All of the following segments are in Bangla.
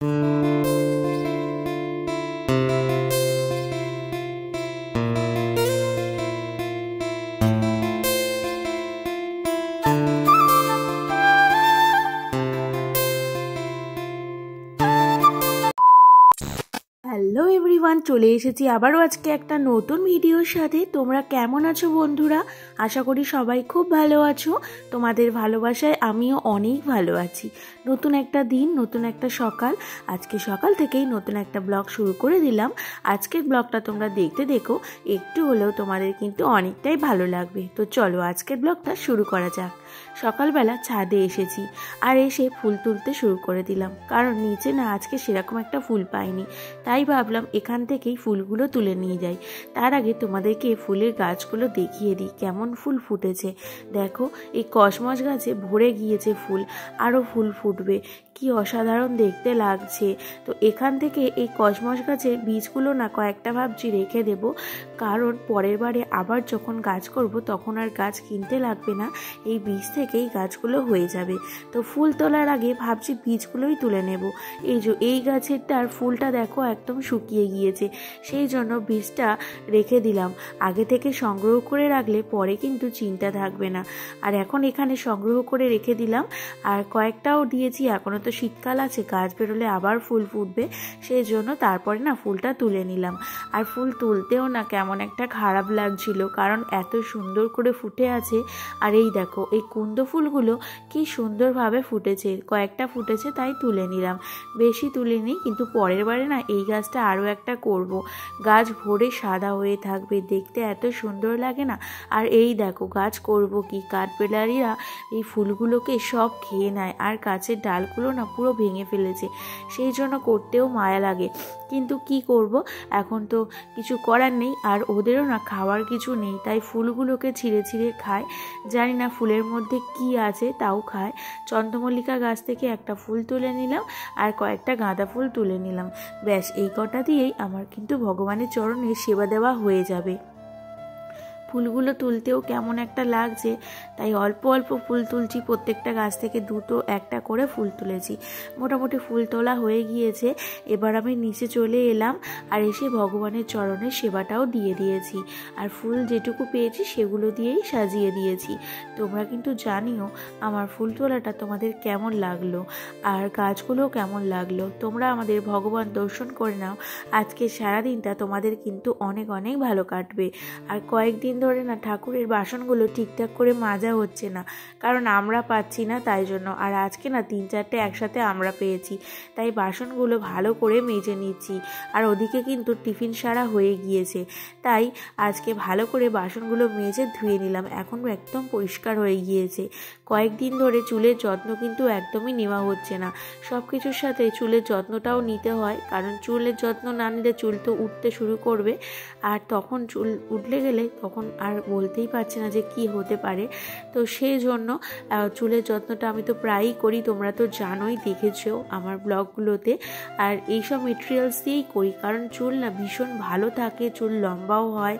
হ্যালো এভরিওয়ান, চলে এসেছি আবারও আজকে একটা নতুন ভিডিওর সাথে। তোমরা কেমন আছো বন্ধুরা? আশা করি সবাই খুব ভালো আছো। তোমাদের ভালোবাসায় আমিও অনেক ভালো আছি। নতুন একটা দিন, নতুন একটা সকাল। আজকে সকাল থেকেই নতুন একটা ব্লগ শুরু করে দিলাম। আজকের ব্লগটা তোমরা দেখতে দেখো, একটু হলেও তোমাদের কিন্তু অনেকটাই ভালো লাগবে। তো চলো আজকের ব্লগটা শুরু করা যাক। সকালবেলা ছাদে এসেছি, আর এসে ফুল তুলতে শুরু করে দিলাম, কারণ নিচে না আজকে সেরকম একটা ফুল পাইনি। তাই ভাবলাম এখান থেকেই ফুলগুলো তুলে নিয়ে যাই। তার আগে তোমাদেরকে ফুলের গাছগুলো দেখিয়ে দিই কেমন ফুল ফুটেছে। দেখো, এই কসমস গাছে ভরে গিয়েছে ফুল, আরও ফুল ফুটবে। কি অসাধারণ দেখতে লাগছে। তো এখান থেকে এই কসমস গাছের বীজগুলো না কয়েকটা ভাবছি রেখে দেব, কারণ পরের বারে আবার যখন গাছ করব তখন আর গাছ কিনতে লাগবে না, এই বীজ থেকেই গাছগুলো হয়ে যাবে। তো ফুল তোলার আগে ভাবছি বীজগুলোই তুলে নেব। এই গাছেরটার ফুলটা দেখো একদম শুকিয়ে গিয়েছে, সেই জন্য বীজটা রেখে দিলাম। আগে থেকে সংগ্রহ করে রাখলে পরে কিন্তু চিন্তা থাকবে না। আর এখন এখানে সংগ্রহ করে রেখে দিলাম, আর কয়েকটাও দিয়েছি। এখনও তো শীতকাল আছে, গাছ বেরোলে আবার ফুল ফুটবে, সেই জন্য তারপরে না ফুলটা তুলে নিলাম। আর ফুল তুলতেও না কেমন একটা খারাপ লাগছিল, কারণ এত সুন্দর করে ফুটে আছে। আর এই দেখো, এই কুন্দ ফুলগুলো কি সুন্দরভাবে ফুটেছে। কয়েকটা ফুটেছে তাই তুলে নিলাম, বেশি তুলিনি। কিন্তু পরের বারে না এই গাছটা আরও একটা করব। গাছ ভরে সাদা হয়ে থাকবে, দেখতে এত সুন্দর লাগে না। আর এই দেখো, গাছ করব কি, কাঠবেড়ালিরা এই ফুলগুলোকে সব খেয়ে নেয়, আর গাছের ডালগুলো না পুরো ভেঙে ফেলেছে, সেই জন্য করতেও মায়া লাগে। কিন্তু কি করব, এখন তো কিছু করার নেই, আর ওদেরও না খাওয়ার কিছু নেই, তাই ফুলগুলোকে ছিঁড়ে ছিঁড়ে খায়। জানি না ফুলের মধ্যে কি আছে, তাও খায়। চন্দ্রমল্লিকা গাছ থেকে একটা ফুল তুলে নিলাম, আর কয়েকটা গাঁদা ফুল তুলে নিলাম। ব্যাস, এই কটা দিয়েই আমার কিন্তু ভগবানের চরণে সেবা দেওয়া হয়ে যাবে। ফুলগুলো তুলতেও কেমন একটা লাগছে, তাই অল্প অল্প ফুল তুলছি। প্রত্যেকটা গাছ থেকে দুটো একটা করে ফুল তুলেছি। মোটামুটি ফুল তোলা হয়ে গিয়েছে। এবার আমি নিচে চলে এলাম, আর এসে ভগবানের চরণে সেবাটাও দিয়ে দিয়েছি। আর ফুল যেটুকু পেয়েছি সেগুলো দিয়েই সাজিয়ে দিয়েছি। তোমরা কিন্তু জানিও আমার ফুল তোলাটা তোমাদের কেমন লাগলো, আর গাছগুলোও কেমন লাগলো। তোমরা আমাদের ভগবান দর্শন করে নাও, আজকে সারাদিনটা তোমাদের কিন্তু অনেক অনেক ভালো কাটবে। আর কয়েকদিন ধরে না ঠাকুরের বাসনগুলো ঠিকঠাক করে মাজা হচ্ছে না, কারণ আমরা পাচ্ছি না, তাই জন্য। আর আজকে না 3-4টে একসাথে আমরা পেয়েছি, তাই বাসনগুলো ভালো করে মেজে নিচ্ছি। আর ওদিকে কিন্তু টিফিন সারা হয়ে গিয়েছে, তাই আজকে ভালো করে বাসনগুলো মেজে ধুয়ে নিলাম। এখন একদম পরিষ্কার হয়ে গিয়েছে। কয়েকদিন ধরে চুলের যত্ন কিন্তু একদমই নেওয়া হচ্ছে না। সব কিছুর সাথে চুলের যত্নটাও নিতে হয়, কারণ চুলের যত্ন না নিলে চুল তো উঠতে শুরু করবে, আর তখন চুল উঠলে গেলে তখন আর বলতেই পারছে না যে কি হতে পারে। তো সেই জন্য চুলের যত্নটা আমি তো প্রায়ই করি, তোমরা তো জানোই, দেখেছো আমার ব্লগগুলোতে। আর এইসব মেটেরিয়ালস দিয়েই করি, কারণ চুল না ভীষণ ভালো থাকে, চুল লম্বাও হয়,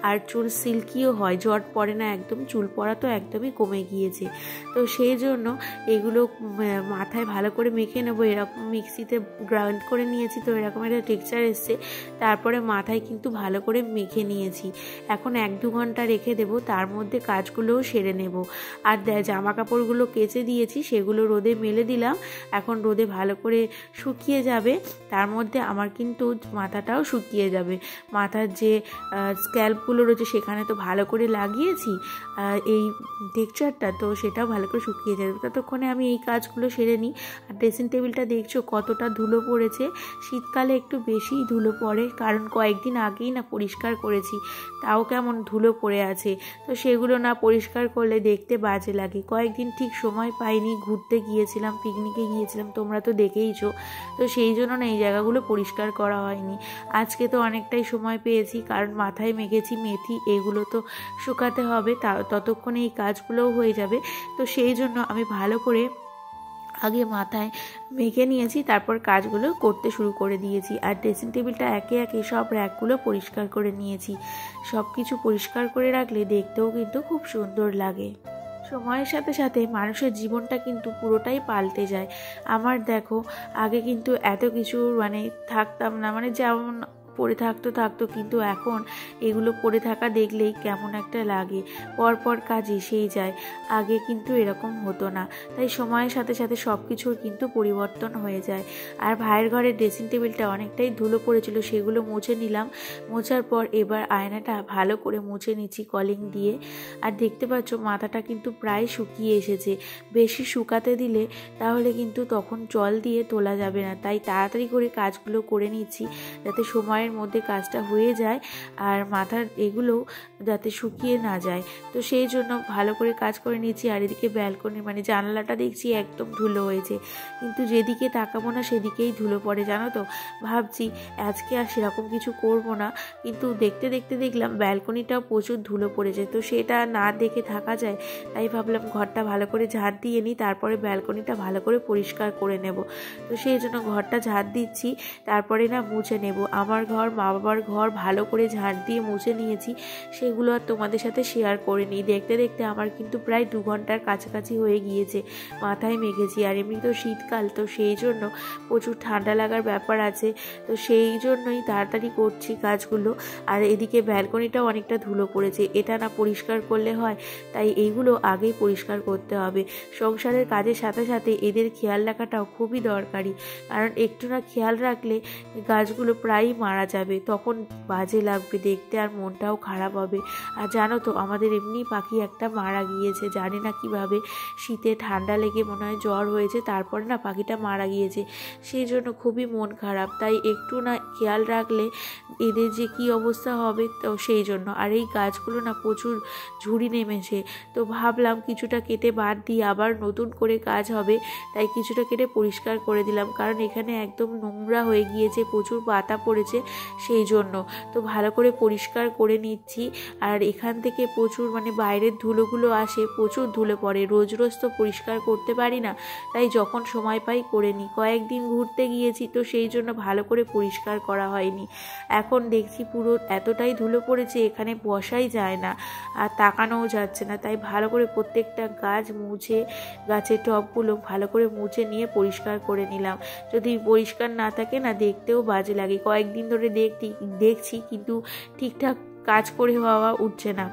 আর চুল সিল্কিও হয়, জট পড়ে না একদম। চুল পড়া তো একদমই কমে গিয়েছে। তো সেই জন্য এগুলো মাথায় ভালো করে মেখে নেবো। এরকম মিক্সিতে গ্রাইন্ড করে নিয়েছি, তো এরকম একটা টেক্সচার এসছে। তারপরে মাথায় কিন্তু ভালো করে মেখে নিয়েছি। এখন 1-2 ঘন্টা রেখে দেব, তার মধ্যে কাজগুলোও সেরে নেব। আর জামা কাপড়গুলো কেচে দিয়েছি, সেগুলো রোদে মেলে দিলাম। এখন রোদে ভালো করে শুকিয়ে যাবে, তার মধ্যে আমার কিন্তু মাথাটাও শুকিয়ে যাবে। মাথার যে স্ক্যাল্পগুলো রয়েছে সেখানে তো ভালো করে লাগিয়েছি এই টেক্সচারটা, তো সেটাও ভালো করে শুকিয়ে যাবে। ততক্ষণে আমি এই কাজগুলো সেরে নিই। আর ড্রেসিং টেবিলটা দেখছো কতটা ধুলো পড়েছে। শীতকালে একটু বেশিই ধুলো পড়ে, কারণ কয়েকদিন আগেই না পরিষ্কার করেছি, তাও কেমন ধুলো পড়ে আছে। তো সেগুলো না পরিষ্কার করলে দেখতে বাজে লাগে। কয়েকদিন ঠিক সময় পাইনি, ঘুরতে গিয়েছিলাম, পিকনিকে গিয়েছিলাম, তোমরা তো দেখেইছো। তো সেই জন্য না এই জায়গাগুলো পরিষ্কার করা হয়নি। আজকে তো অনেকটাই সময় পেয়েছি, কারণ মাথায় মেখেছি মেথি, এগুলো তো শুকাতে হবে, ততক্ষণে এই কাজগুলোও হয়ে যাবে। তো সেই জন্য আমি ভালো করে আগে মাথায় মেখে নিয়েছি, তারপর কাজগুলো করতে শুরু করে দিয়েছি। আর ড্রেসিং টেবিলটা একে একে সব র্যাকগুলো পরিষ্কার করে নিয়েছি। সব কিছু পরিষ্কার করে রাখলে দেখতেও কিন্তু খুব সুন্দর লাগে। সময়ের সাথে সাথে মানুষের জীবনটা কিন্তু পুরোটাই পাল্টে যায়। আমার দেখো আগে কিন্তু এত কিছু মানে থাকতাম না, মানে যেমন পড়ে থাকতো কিন্তু এখন এগুলো পড়ে থাকা দেখলেই কেমন একটা লাগে, পরপর কাজ এসেই যায়। আগে কিন্তু এরকম হতো না, তাই সময়ের সাথে সাথে সব কিছুর কিন্তু পরিবর্তন হয়ে যায়। আর ভাইয়ের ঘরের ড্রেসিং টেবিলটা অনেকটাই ধুলো পড়েছিল, সেগুলো মুছে নিলাম। মোছার পর এবার আয়নাটা ভালো করে মুছে নিচ্ছি কলিং দিয়ে। আর দেখতে পাচ্ছ মাথাটা কিন্তু প্রায় শুকিয়ে এসেছে, বেশি শুকাতে দিলে তাহলে কিন্তু তখন জল দিয়ে তোলা যাবে না, তাই তাড়াতাড়ি করে কাজগুলো করে নিচ্ছি যাতে সময়ের মধ্যে কাজটা হয়ে যায় আর মাথার এগুলো যাতে শুকিয়ে না যায়। তো সেই জন্য ভালো করে কাজ করে নিচ্ছি। আর এদিকে ব্যালকনি মানে জানালাটা দেখছি একদম ধুলো হয়েছে, কিন্তু যেদিকে তাকাবো না সেদিকেই ধুলো পড়ে, জানো তো। ভাবছি আজকে আর সেরকম কিছু করব না, কিন্তু দেখতে দেখতে দেখলাম ব্যালকনিটাও প্রচুর ধুলো পড়েছে, তো সেটা না দেখে থাকা যায়। তাই ভাবলাম ঘরটা ভালো করে ঝাড় দিয়ে নিই, তারপরে ব্যালকনিটা ভালো করে পরিষ্কার করে নেব। তো সেই জন্য ঘরটা ঝাড় দিচ্ছি, তারপরে না মুছে নেব। আমার ঘর, মা বাবার ঘর ভালো করে ঝাড় দিয়ে মুছে নিয়েছি, সেগুলো আর তোমাদের সাথে শেয়ার করে নিই। দেখতে দেখতে আমার কিন্তু প্রায় 2 ঘন্টার কাছাকাছি হয়ে গিয়েছে, মাথায় মেখেছি। আর এমনি তো শীতকাল, তো সেই জন্য প্রচুর ঠান্ডা লাগার ব্যাপার আছে, তো সেই জন্যই তাড়াতাড়ি করছি কাজগুলো। আর এদিকে ব্যালকনিটাও অনেকটা ধুলো পড়েছে, এটা না পরিষ্কার করলে হয়, তাই এইগুলো আগেই পরিষ্কার করতে হবে। সংসারের কাজের সাথে সাথে এদের খেয়াল রাখাটাও খুবই দরকারি, কারণ একটু না খেয়াল রাখলে গাছগুলো প্রায়ই মারা যাবে, তখন বাজে লাগবে দেখতে আর মনটাও খারাপ হবে। আর জানো তো আমাদের এমনি পাখি একটা মারা গিয়েছে, জানি না কিভাবে, শীতে ঠান্ডা লেগে মনে হয় জ্বর হয়েছে, তারপরে না পাখিটা মারা গিয়েছে। সেই জন্য খুবই মন খারাপ, তাই একটু না খেয়াল রাখলে এদের যে কি অবস্থা হবে, তো সেই জন্য। আর এই গাছগুলো না প্রচুর ঝুড়ি নেমেছে, তো ভাবলাম কিছুটা কেটে বাদ দিয়ে আবার নতুন করে কাজ হবে, তাই কিছুটা কেটে পরিষ্কার করে দিলাম, কারণ এখানে একদম নোংরা হয়ে গিয়েছে, প্রচুর পাতা পড়েছে সেই জন্য। তো ভালো করে পরিষ্কার করে নিচ্ছি। আর এখান থেকে প্রচুর মানে বাইরের ধুলোগুলো আসে, প্রচুর ধুলো পড়ে, রোজ রোজ তো পরিষ্কার করতে পারি না, তাই যখন সময় পাই করে নিই। কয়েকদিন ঘুরতে গিয়েছি, তো সেই জন্য ভালো করে পরিষ্কার করা হয়নি। এখন দেখছি পুরো এতটাই ধুলো পড়েছে, এখানে বসাই যায় না আর তাকানোও যাচ্ছে না, তাই ভালো করে প্রত্যেকটা গাছ মুছে, গাছের টবগুলো ভালো করে মুছে নিয়ে পরিষ্কার করে নিলাম। যদি পরিষ্কার না থাকে না দেখতেও বাজে লাগে। কয়েকদিন ধরে দেখছি কিন্তু ঠিকঠাক কাজ করে হওয়া উঠছে না,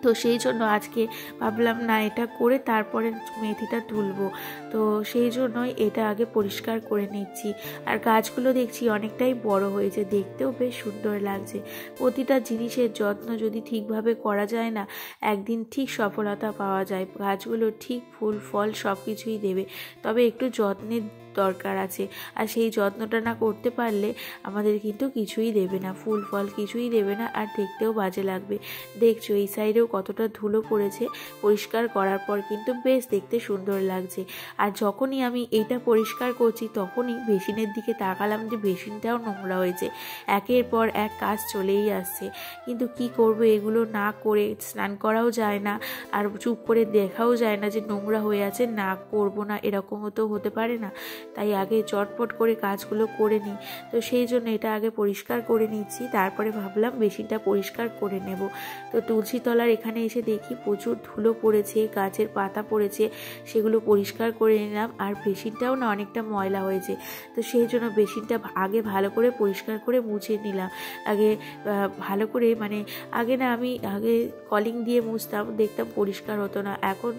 তো সেই জন্য আজকে ভাবলাম না এটা করে তারপরে মেথিটা তুলবো, তো সেই জন্যই এটা আগে পরিষ্কার করে নিচ্ছি। আর গাছগুলো দেখছি অনেকটাই বড় হয়েছে, দেখতেও বেশ সুন্দর লাগছে। প্রতিটা জিনিসের যত্ন যদি ঠিকভাবে করা যায় না, একদিন ঠিক সফলতা পাওয়া যায়। গাছগুলো ঠিক ফুল ফল সব কিছুই দেবে, তবে একটু যত্নের দরকার আছে। আর সেই যত্নটা না করতে পারলে আমাদের কিন্তু কিছুই দেবে না, ফুল ফল কিছুই দেবে না, আর দেখতেও বাজে লাগবে। দেখছো এই সাইডেও কতটা ধুলো পড়েছে, পরিষ্কার করার পর কিন্তু বেশ দেখতে সুন্দর লাগছে। আর যখনই আমি এইটা পরিষ্কার করছি তখনই বেসিনের দিকে তাকালাম যে বেসিনটাও নোংরা হয়েছে। একের পর এক কাজ চলেই আসছে, কিন্তু কি করব, এগুলো না করে স্নান করাও যায় না, আর চুপ করে দেখাও যায় না যে নোংরা হয়ে আছে, না করব না এরকমও তো হতে পারে না। তাই আগে চটপট করে কাজগুলো করে নিই, তো সেই জন্য এটা আগে পরিষ্কার করে নিচ্ছি, তারপরে ভাবলাম বেসিনটা পরিষ্কার করে নেব। তো তুলসী তলার এখানে এসে দেখি প্রচুর ধুলো পড়েছে, গাছের পাতা পড়েছে, সেগুলো পরিষ্কার করে নিলাম। আর বেসিনটাও না অনেকটা ময়লা হয়েছে, তো সেই জন্য বেসিনটা আগে ভালো করে পরিষ্কার করে মুছে নিলাম। আগে ভালো করে মানে আগে না আমি আগে কলিং দিয়ে মুছতাম, দেখতাম পরিষ্কার হতো না, এখন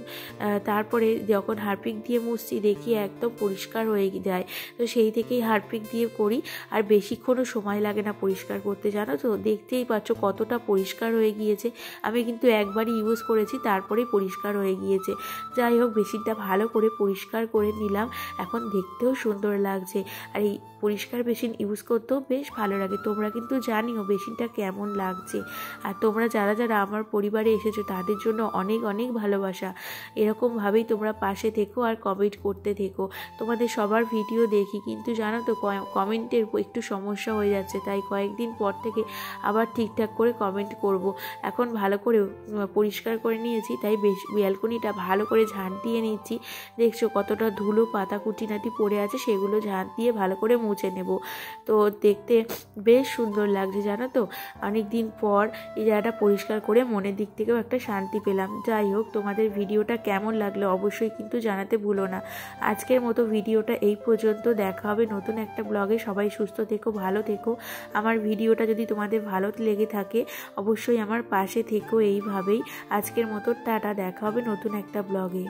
তারপরে যখন হারপিক দিয়ে মুছছি দেখি একদম পরিষ্কার হয়ে যায়। তো সেই থেকেই হারপিক দিয়ে করি, আর বেশিক্ষণও সময় লাগে না পরিষ্কার করতে, জানো তো। দেখতেই পাচ্ছ কতটা পরিষ্কার হয়ে গিয়েছে, আমি কিন্তু একবারই ইউজ করেছি তারপরেই পরিষ্কার হয়ে গিয়েছে। যাই হোক, বেসিনটা ভালো করে পরিষ্কার করে নিলাম, এখন দেখতেও সুন্দর লাগছে। আর এই পরিষ্কার বেসিন ইউজ করতেও বেশ ভালো লাগে। তোমরা কিন্তু জানিও বেসিনটা কেমন লাগছে। আর তোমরা যারা যারা আমার পরিবারে এসেছো তাদের জন্য অনেক অনেক ভালোবাসা। এরকমভাবেই তোমরা পাশে থেকো আর কমেন্ট করতে থেকো। তোমাদের সবার ভিডিও দেখি, কিন্তু জানো তো কমেন্টের একটু সমস্যা হয়ে যাচ্ছে, তাই কয়েকদিন পর থেকে আবার ঠিকঠাক করে কমেন্ট করব। এখন ভালো করে পরিষ্কার করে নিয়েছি, তাই ব্যালকনিটা ভালো করে ঝাঁট দিয়ে নিচ্ছি। দেখছো কতটা ধুলো পাতা কুটিনাটি পড়ে আছে, সেগুলো ঝাঁট দিয়ে ভালো করে মুছে নেব। তো দেখতে বেশ সুন্দর লাগছে জানো তো। অনেক দিন পর এই জায়গাটা পরিষ্কার করে মনের দিক থেকেও একটা শান্তি পেলাম। যাই হোক, তোমাদের ভিডিওটা কেমন লাগলো অবশ্যই কিন্তু জানাতে ভুলো না। আজকের মতো ভিডিওটা এই পর্যন্ত, দেখা হবে নতুন একটা ব্লগে। সবাই সুস্থ থেকো, ভালো থেকো। আমার ভিডিওটা যদি তোমাদের ভালো লেগে থাকে অবশ্যই আমার পাশে থেকো এইভাবেই। আজকের মতো টাটা, দেখা হবে নতুন একটা ব্লগে।